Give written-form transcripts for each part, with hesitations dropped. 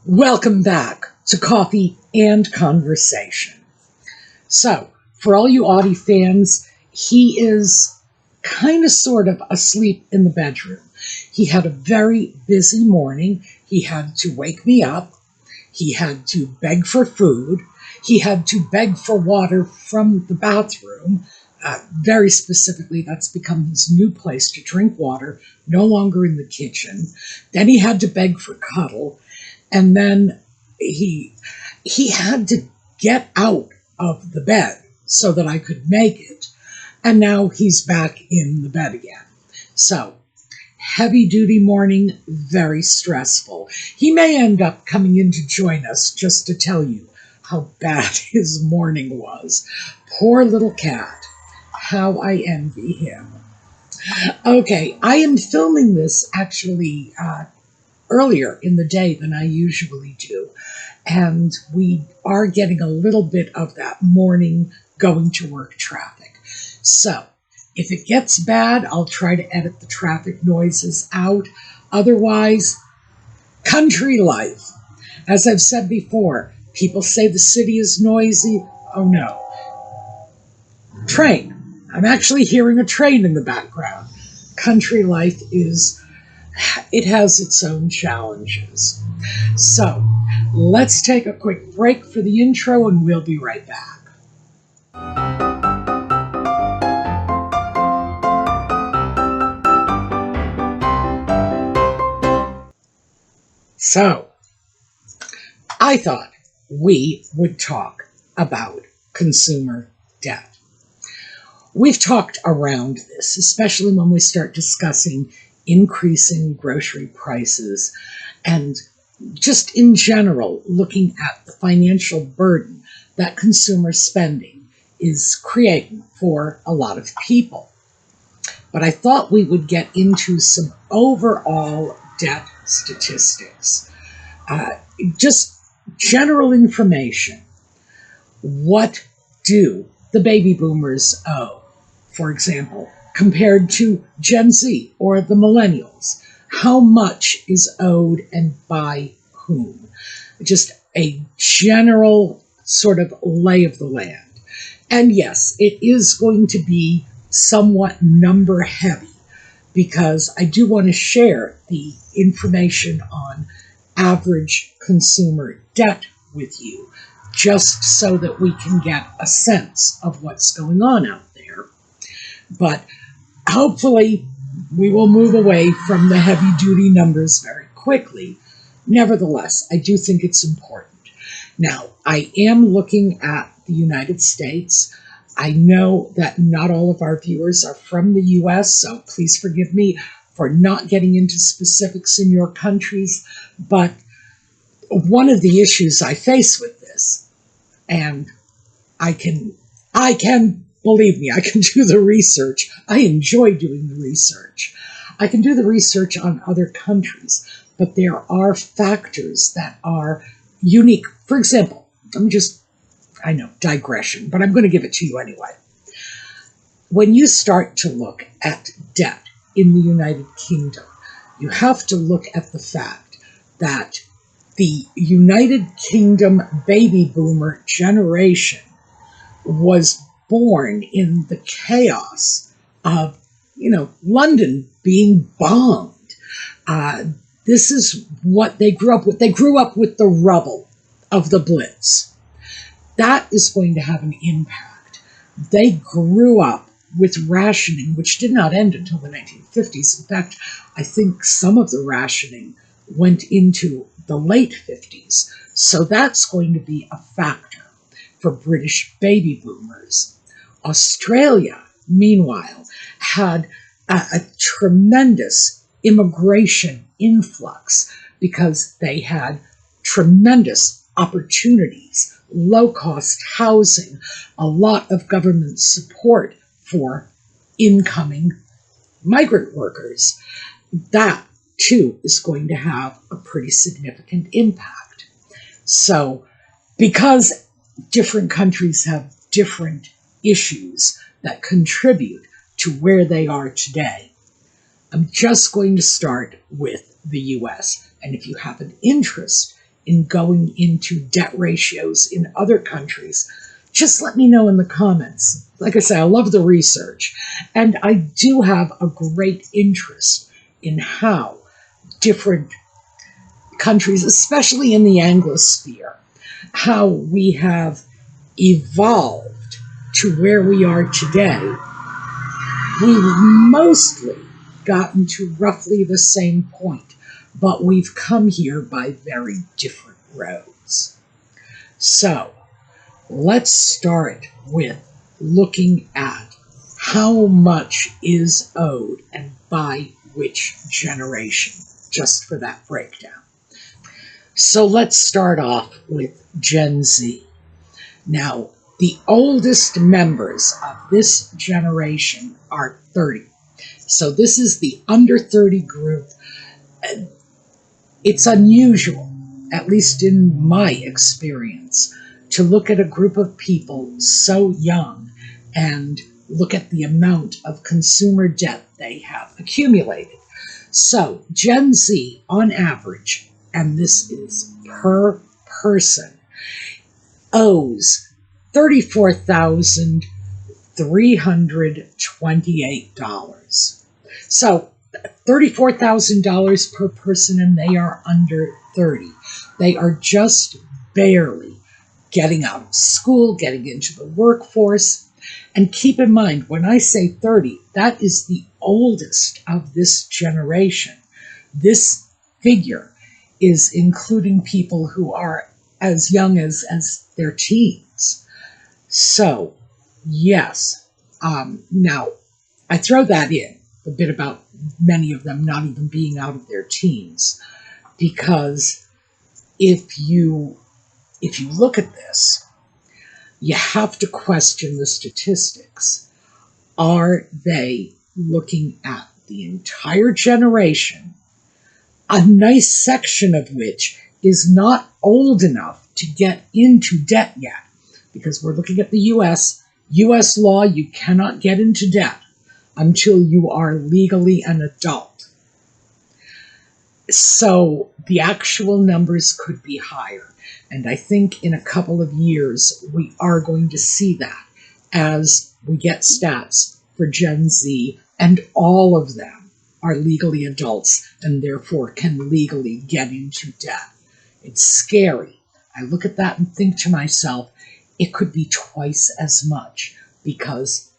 Welcome back to Coffee and Conversation. So, for all you Audie fans, he is kind of sort of asleep in the bedroom. He had a very busy morning. He had to wake me up. He had to beg for food. He had to beg for water from the bathroom. Very specifically, that's become his new place to drink water, no longer in the kitchen. Then he had to beg for cuddle. And then he had to get out of the bed so that I could make it. And now he's back in the bed again. So, heavy duty morning, very stressful. He may end up coming in to join us just to tell you how bad his morning was. Poor little cat. How I envy him. Okay, I am filming this actually earlier in the day than I usually do. And we are getting a little bit of that morning going to work traffic. So if it gets bad, I'll try to edit the traffic noises out. Otherwise, country life. As I've said before, people say the city is noisy. Oh no. Train. I'm actually hearing a train in the background. Country life it has its own challenges. So let's take a quick break for the intro and we'll be right back. So I thought we would talk about consumer debt. We've talked around this, especially when we start discussing increasing grocery prices and just in general looking at the financial burden that consumer spending is creating for a lot of people. But I thought we would get into some overall debt statistics, just general information. What do the baby boomers owe, for example, compared to Gen Z or the millennials? How much is owed and by whom? Just a general sort of lay of the land. And yes, it is going to be somewhat number heavy because I do want to share the information on average consumer debt with you, just so that we can get a sense of what's going on out there. But hopefully, we will move away from the heavy-duty numbers very quickly. Nevertheless, I do think it's important. Now, I am looking at the United States. I know that not all of our viewers are from the U.S., so please forgive me for not getting into specifics in your countries. But one of the issues I face with this, and I can believe me, I can do the research. I enjoy doing the research. I can do the research on other countries, but there are factors that are unique. For example, I know, digression, but I'm going to give it to you anyway. When you start to look at debt in the United Kingdom, you have to look at the fact that the United Kingdom baby boomer generation was born in the chaos of, London being bombed. This is what they grew up with. They grew up with the rubble of the Blitz. That is going to have an impact. They grew up with rationing, which did not end until the 1950s. In fact, I think some of the rationing went into the late 50s. So that's going to be a factor for British baby boomers. Australia, meanwhile, had a tremendous immigration influx because they had tremendous opportunities, low-cost housing, a lot of government support for incoming migrant workers. That, too, is going to have a pretty significant impact. So, because different countries have different issues that contribute to where they are today, I'm just going to start with the U.S. And if you have an interest in going into debt ratios in other countries, just let me know in the comments. Like I say, I love the research, and I do have a great interest in how different countries, especially in the Anglosphere, how we have evolved to where we are today. We've mostly gotten to roughly the same point, but we've come here by very different roads. So let's start with looking at how much is owed and by which generation, just for that breakdown. So let's start off with Gen Z. Now, the oldest members of this generation are 30. So this is the under 30 group. It's unusual, at least in my experience, to look at a group of people so young and look at the amount of consumer debt they have accumulated. So Gen Z, on average, and this is per person, owes $34,328. So $34,000 per person, and they are under 30. They are just barely getting out of school, getting into the workforce. And keep in mind, when I say 30, that is the oldest of this generation. This figure is including people who are as young as their teens. So, yes. Now, I throw that in, a bit about many of them not even being out of their teens, because if you look at this, you have to question the statistics. Are they looking at the entire generation, a nice section of which is not old enough to get into debt yet? Because we're looking at the U.S. law, you cannot get into debt until you are legally an adult. So the actual numbers could be higher. And I think in a couple of years, we are going to see that as we get stats for Gen Z, and all of them are legally adults and therefore can legally get into debt. It's scary. I look at that and think to myself, it could be twice as much, because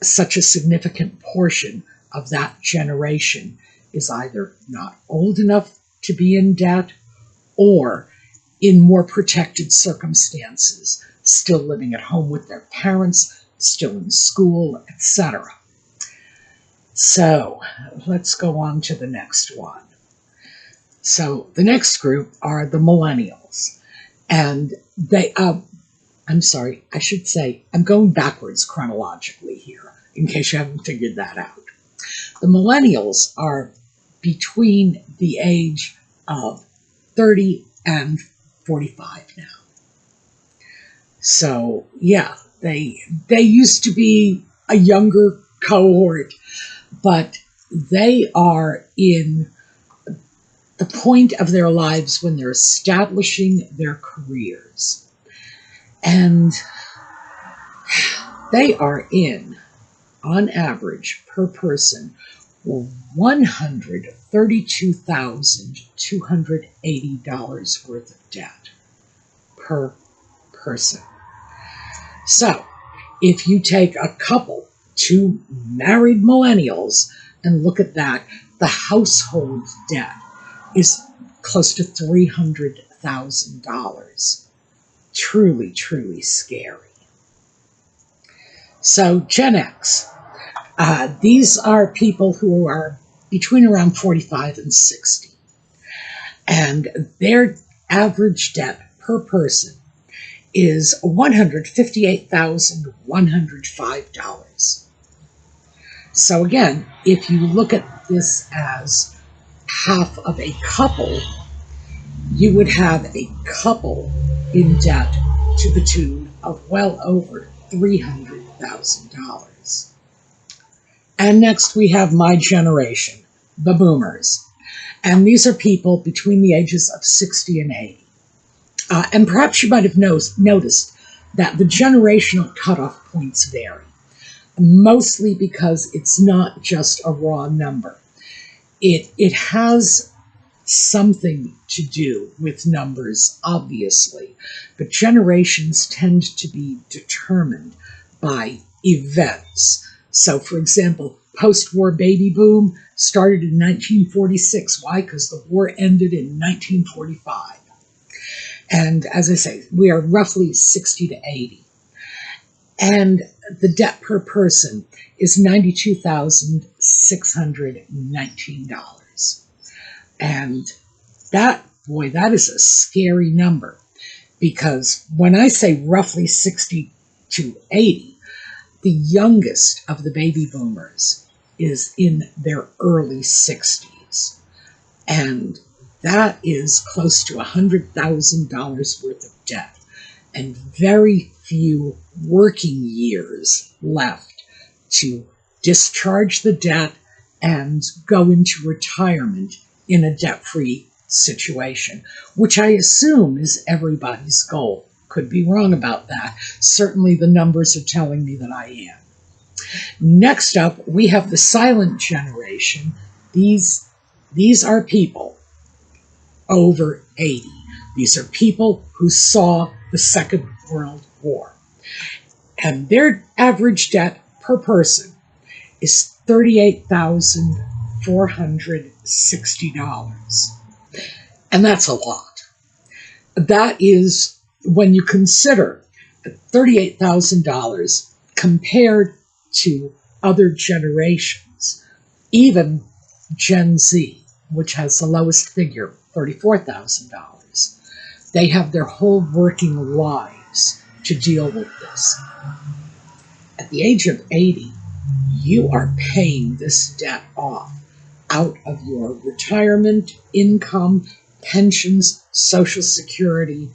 such a significant portion of that generation is either not old enough to be in debt or in more protected circumstances, still living at home with their parents, still in school, etc. So let's go on to the next one. So the next group are the millennials. And they, I'm sorry, I should say, I'm going backwards chronologically here, in case you haven't figured that out. The millennials are between the age of 30 and 45 now. So, yeah, they used to be a younger cohort, but they are in the point of their lives when they're establishing their careers. And they are in, on average, per person, $132,280 worth of debt per person. So, if you take a couple, two married millennials, and look at that, the household debt is close to $300,000. Truly, truly scary. So, Gen X. These are people who are between around 45 and 60. And their average debt per person is $158,105. So again, if you look at this as half of a couple, you would have a couple in debt to the tune of well over $300,000. And next we have my generation, the boomers. And these are people between the ages of 60 and 80. And perhaps you might have noticed that the generational cutoff points vary, mostly because it's not just a raw number. It has something to do with numbers, obviously, but generations tend to be determined by events. So, for example, post-war baby boom started in 1946. Why? Because the war ended in 1945. And as I say, we are roughly 60 to 80. And the debt per person is $92,619. And that is a scary number, because when I say roughly 60 to 80, the youngest of the baby boomers is in their early 60s. And that is close to $100,000 worth of debt, and very few working years left to discharge the debt and go into retirement in a debt-free situation, which I assume is everybody's goal. Could be wrong about that. Certainly the numbers are telling me that I am. Next up, we have the silent generation. These are people over 80. These are people who saw the Second World War. And their average debt per person is $38,460. And that's a lot. That is, when you consider $38,000 compared to other generations, even Gen Z, which has the lowest figure, $34,000. They have their whole working lives to deal with this. At the age of 80, you are paying this debt off out of your retirement income, pensions, Social Security.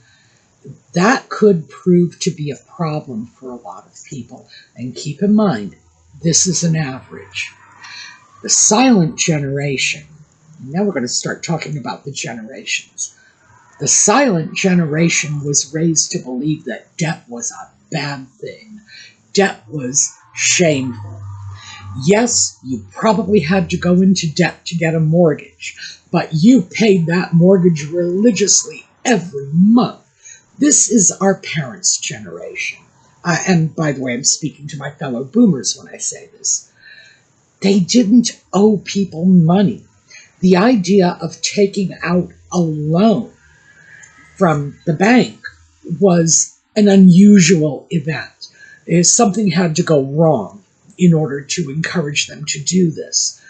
That could prove to be a problem for a lot of people. And keep in mind, this is an average. The silent generation, now we're going to start talking about the generations. The silent generation was raised to believe that debt was a bad thing. Debt was shameful. Yes, you probably had to go into debt to get a mortgage, but you paid that mortgage religiously every month. This is our parents' generation. And by the way, I'm speaking to my fellow boomers when I say this. They didn't owe people money. The idea of taking out a loan from the bank was an unusual event. Something had to go wrong in order to encourage them to do this.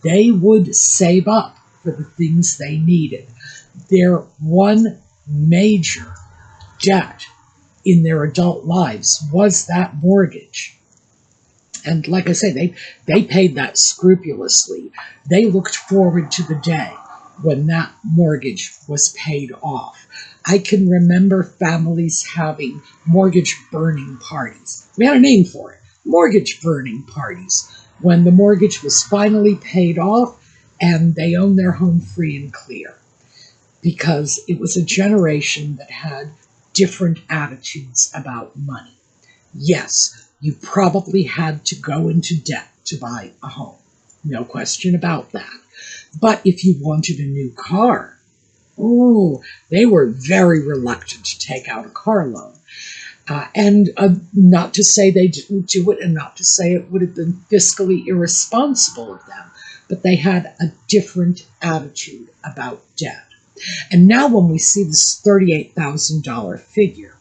They would save up for the things they needed. Their one major debt in their adult lives was that mortgage. And like I say, they paid that scrupulously. They looked forward to the day when that mortgage was paid off. I can remember families having mortgage burning parties. We had a name for it, mortgage burning parties, when the mortgage was finally paid off and they owned their home free and clear, because it was a generation that had different attitudes about money. Yes, you probably had to go into debt to buy a home. No question about that. But if you wanted a new car, they were very reluctant to take out a car loan. And not to say they didn't do it, and not to say it would have been fiscally irresponsible of them, but they had a different attitude about debt. And now when we see this $38,000 figure,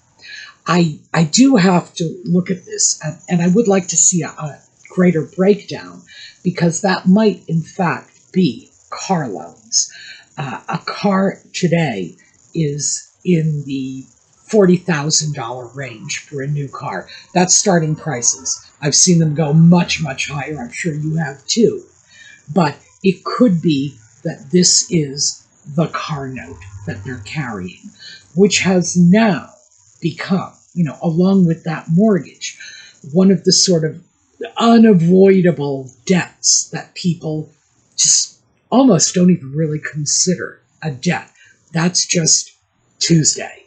I do have to look at this, and I would like to see a greater breakdown, because that might in fact be car loans. A car today is in the $40,000 range for a new car. That's starting prices. I've seen them go much, much higher. I'm sure you have too. But it could be that this is the car note that they're carrying, which has now become, along with that mortgage, one of the sort of unavoidable debts that people just almost don't even really consider a debt. That's just Tuesday.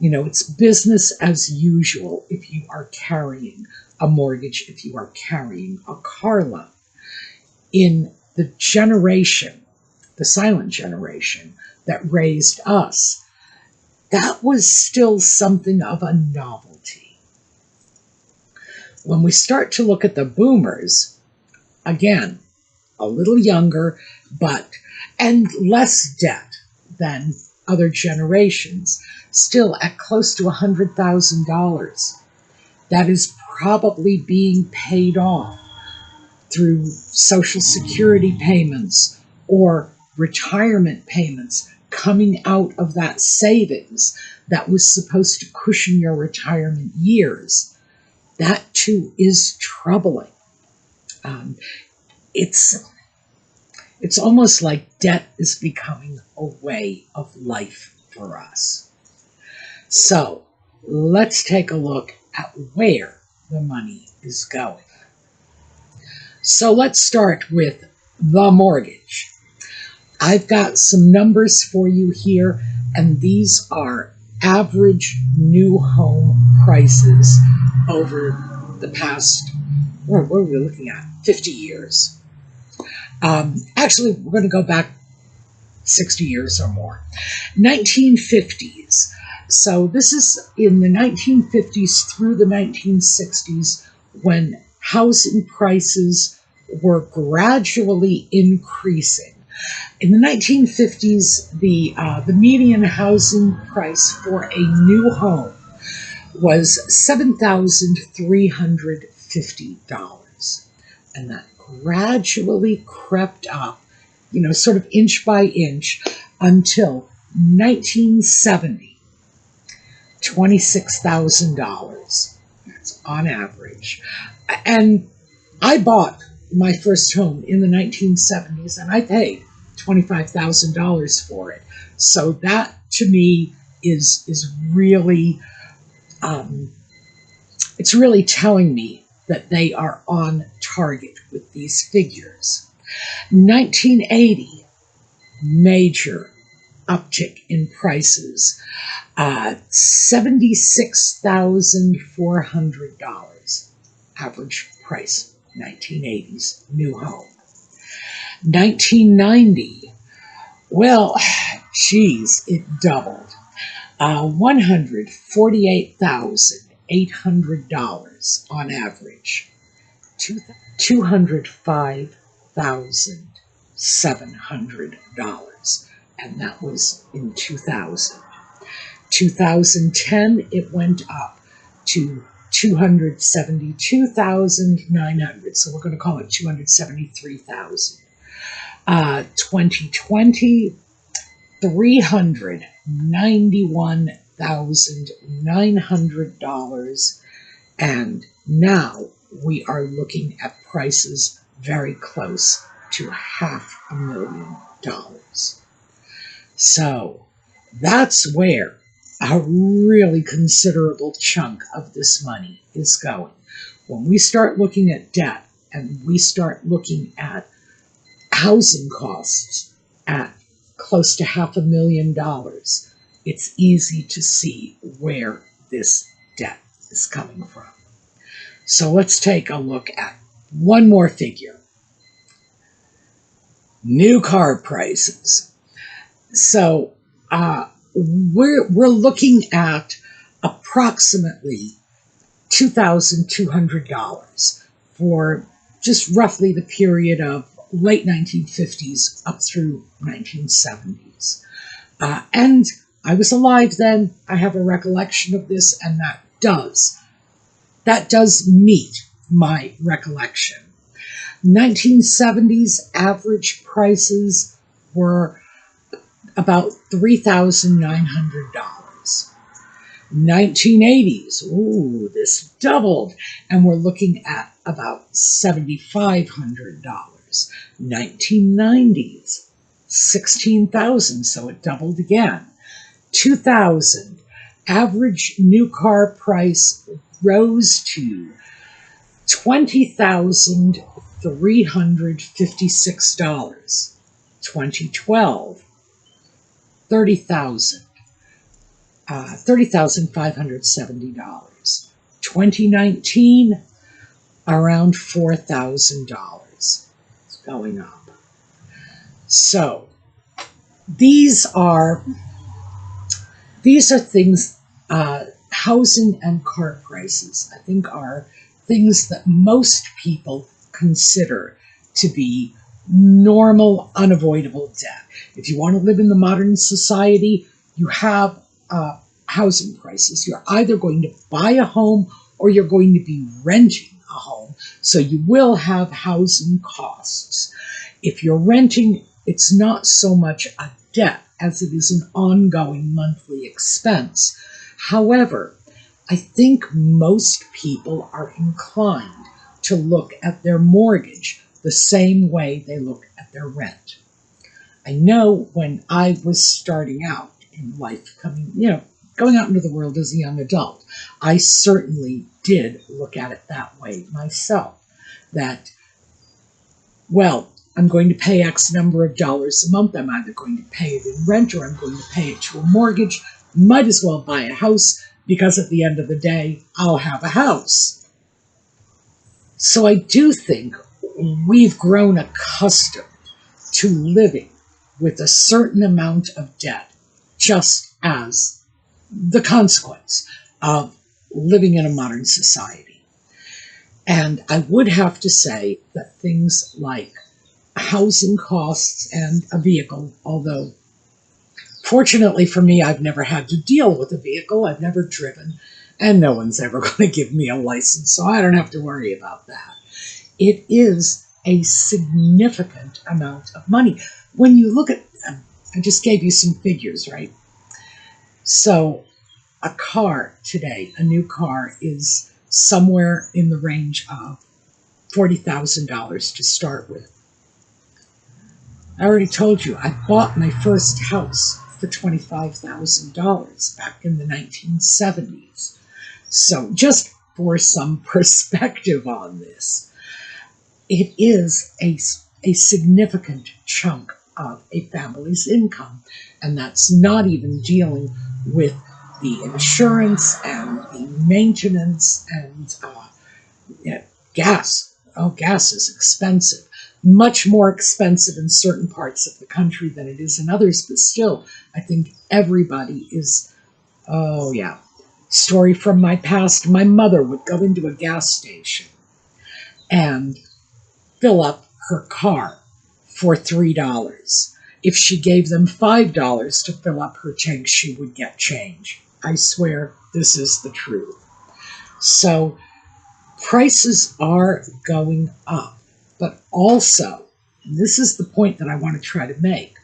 You know, it's business as usual if you are carrying a mortgage, if you are carrying a car loan. In the generation, the silent generation that raised us, that was still something of a novelty. When we start to look at the boomers, again, a little younger, and less debt than other generations, still at close to $100,000. That is probably being paid off through Social Security payments or retirement payments coming out of that savings that was supposed to cushion your retirement years. That too is troubling. It's almost like debt is becoming a way of life for us. So let's take a look at where the money is going. So let's start with the mortgage. I've got some numbers for you here, and these are average new home prices over the past, what are we looking at, 50 years. Actually, we're going to go back 60 years or more. 1950s. So this is in the 1950s through the 1960s, when housing prices were gradually increasing. In the 1950s, the median housing price for a new home was $7,350, and that gradually crept up, you know, sort of inch by inch, until 1970, $26,000. That's on average. And I bought my first home in the 1970s, and I paid $25,000 for it. So that, to me, is really, it's really telling me that they are on target with these figures. 1980, major uptick in prices, $76,400 average price, 1980s new home. 1990, well, geez, it doubled, $148,800 on average, $205,700, and that was in 2000. 2010, it went up to $272,900, so we're going to call it $273,000. 2020, $391,900, and now we are looking at prices very close to $500,000. So that's where a really considerable chunk of this money is going. When we start looking at debt and we start looking at housing costs at close to $500,000, it's easy to see where this debt is coming from. So let's take a look at one more figure. New car prices. So we're looking at approximately $2,200 for just roughly the period of late 1950s up through 1970s. And I was alive then. I have a recollection of this, and that does meet my recollection. 1970s average prices were about $3,900. 1980s, ooh, this doubled, and we're looking at about $7,500. 1990s, $16,000, so it doubled again. 2000, average new car price rose to $20,356. 2012, $30,000. $30,570. 2019, around $4,000. It's going up. So these are things, housing and car prices, I think, are things that most people consider to be normal, unavoidable debt. If you want to live in the modern society, you have housing prices. You're either going to buy a home or you're going to be renting a home. So you will have housing costs. If you're renting, it's not so much a debt as it is an ongoing monthly expense. However, I think most people are inclined to look at their mortgage the same way they look at their rent. I know when I was starting out in life, going out into the world as a young adult, I certainly did look at it that way myself. That, well, I'm going to pay X number of dollars a month. I'm either going to pay it in rent or I'm going to pay it to a mortgage. Might as well buy a house because at the end of the day, I'll have a house. So I do think we've grown accustomed to living with a certain amount of debt just as the consequence of living in a modern society. And I would have to say that things like housing costs and a vehicle, although fortunately for me, I've never had to deal with a vehicle, I've never driven, and no one's ever going to give me a license, so I don't have to worry about that. It is a significant amount of money. When you look at, I just gave you some figures, right? So a car today, a new car, is somewhere in the range of $40,000 to start with. I already told you, I bought my first house for $25,000 back in the 1970s. So just for some perspective on this, it is a significant chunk of a family's income, and that's not even dealing with the insurance and the maintenance and gas. Oh, gas is expensive. Much more expensive in certain parts of the country than it is in others, but still, I think everybody is, oh yeah. Story from my past, my mother would go into a gas station and fill up her car for $3. If she gave them $5 to fill up her tank, she would get change. I swear this is the truth. So prices are going up, but also, and this is the point that I want to try to make,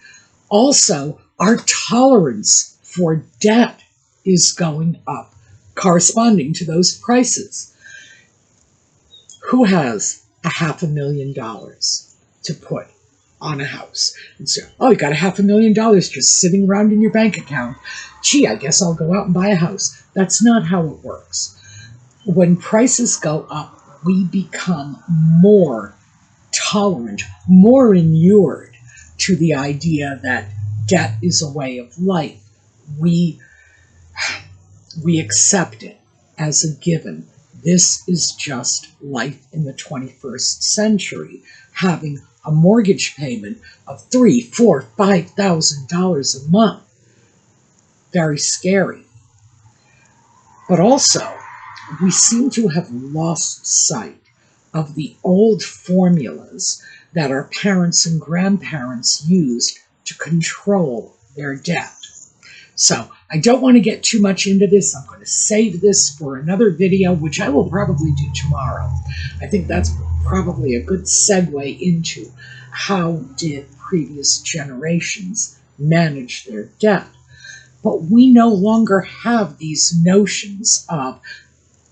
also our tolerance for debt is going up, corresponding to those prices. Who has $500,000 to put on a house? And so, oh, you got $500,000 just sitting around in your bank account. Gee, I guess I'll go out and buy a house. That's not how it works. When prices go up, we become more tolerant, more inured to the idea that debt is a way of life. We accept it as a given. This is just life in the 21st century. Having a mortgage payment of $3,000, $4,000, $5,000 a month. Very scary. But also, we seem to have lost sight of the old formulas that our parents and grandparents used to control their debt. So I don't want to get too much into this. I'm going to save this for another video, which I will probably do tomorrow. I think that's probably a good segue into how did previous generations manage their debt. But we no longer have these notions of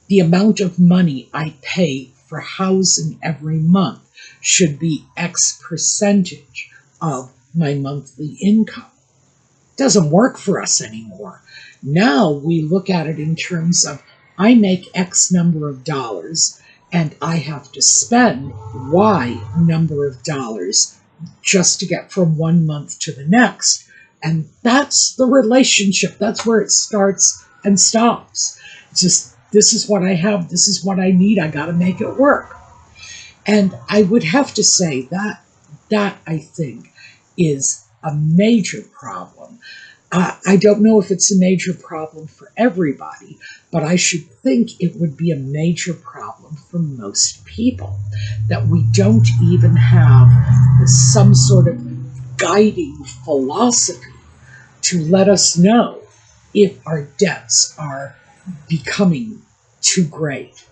the amount of money I pay for housing every month should be X percentage of my monthly income. It doesn't work for us anymore. Now we look at it in terms of I make X number of dollars and I have to spend Y number of dollars just to get from one month to the next. And that's the relationship. That's where it starts and stops. It's just, this is what I have. This is what I need. I got to make it work. And I would have to say that I think is a major problem. I don't know if it's a major problem for everybody, but I should think it would be a major problem for most people, that we don't even have some sort of guiding philosophy to let us know if our debts are becoming too great,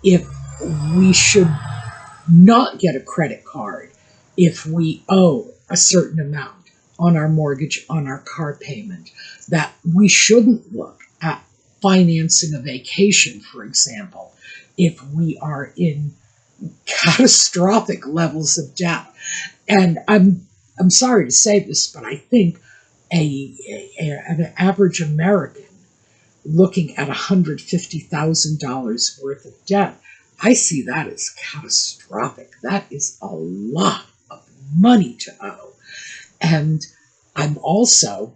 if we should not get a credit card if we owe a certain amount on our mortgage, on our car payment, that we shouldn't look at financing a vacation, for example, if we are in catastrophic levels of debt. And I'm sorry to say this, but I think an average American looking at $150,000 worth of debt, I see that as catastrophic. That is a lot of money to owe. And I'm also,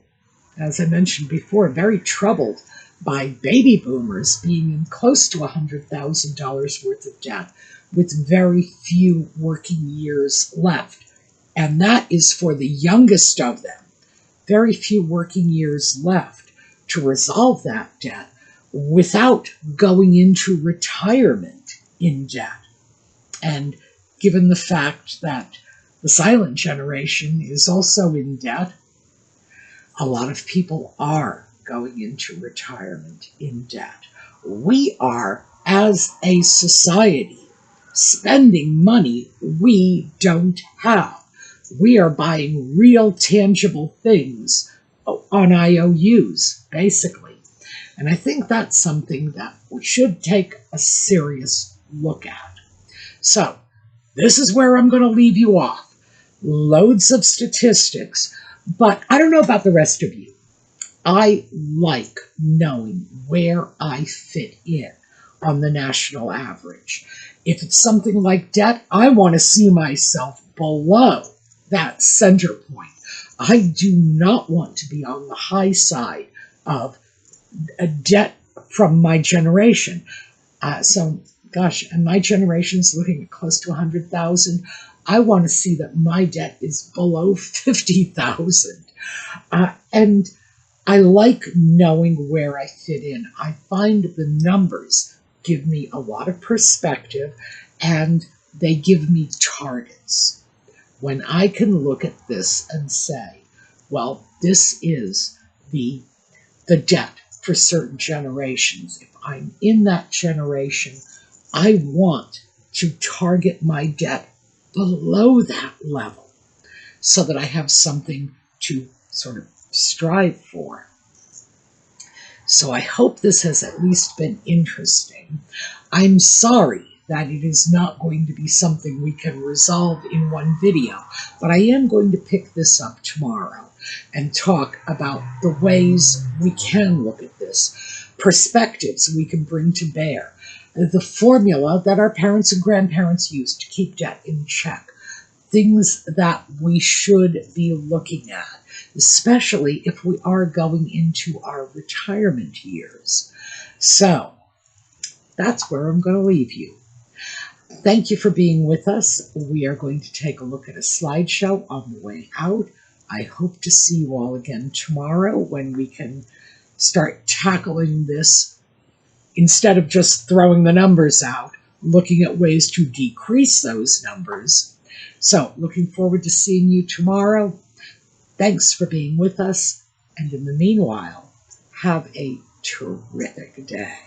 as I mentioned before, very troubled by baby boomers being in close to $100,000 worth of debt with very few working years left. And that is for the youngest of them. Very few working years left to resolve that debt without going into retirement in debt. And given the fact that the silent generation is also in debt, a lot of people are going into retirement in debt. We are, as a society, spending money we don't have. We are buying real tangible things on IOUs, basically. And I think that's something that we should take a serious look at. So, this is where I'm going to leave you off. Loads of statistics, but I don't know about the rest of you. I like knowing where I fit in on the national average. If it's something like debt, I want to see myself below that center point. I do not want to be on the high side of a debt from my generation. Gosh, and my generation's looking at close to 100,000. I want to see that my debt is below 50,000. And I like knowing where I fit in. I find the numbers give me a lot of perspective, and they give me targets. When I can look at this and say, well, this is the debt for certain generations. If I'm in that generation, I want to target my debt below that level so that I have something to sort of strive for. So I hope this has at least been interesting. I'm sorry that it is not going to be something we can resolve in one video, but I am going to pick this up tomorrow and talk about the ways we can look at this, perspectives we can bring to bear, the formula that our parents and grandparents used to keep debt in check, things that we should be looking at, especially if we are going into our retirement years. So that's where I'm going to leave you. Thank you for being with us. We are going to take a look at a slideshow on the way out. I hope to see you all again tomorrow when we can start tackling this instead of just throwing the numbers out, looking at ways to decrease those numbers. So, looking forward to seeing you tomorrow. Thanks for being with us, and in the meanwhile, have a terrific day.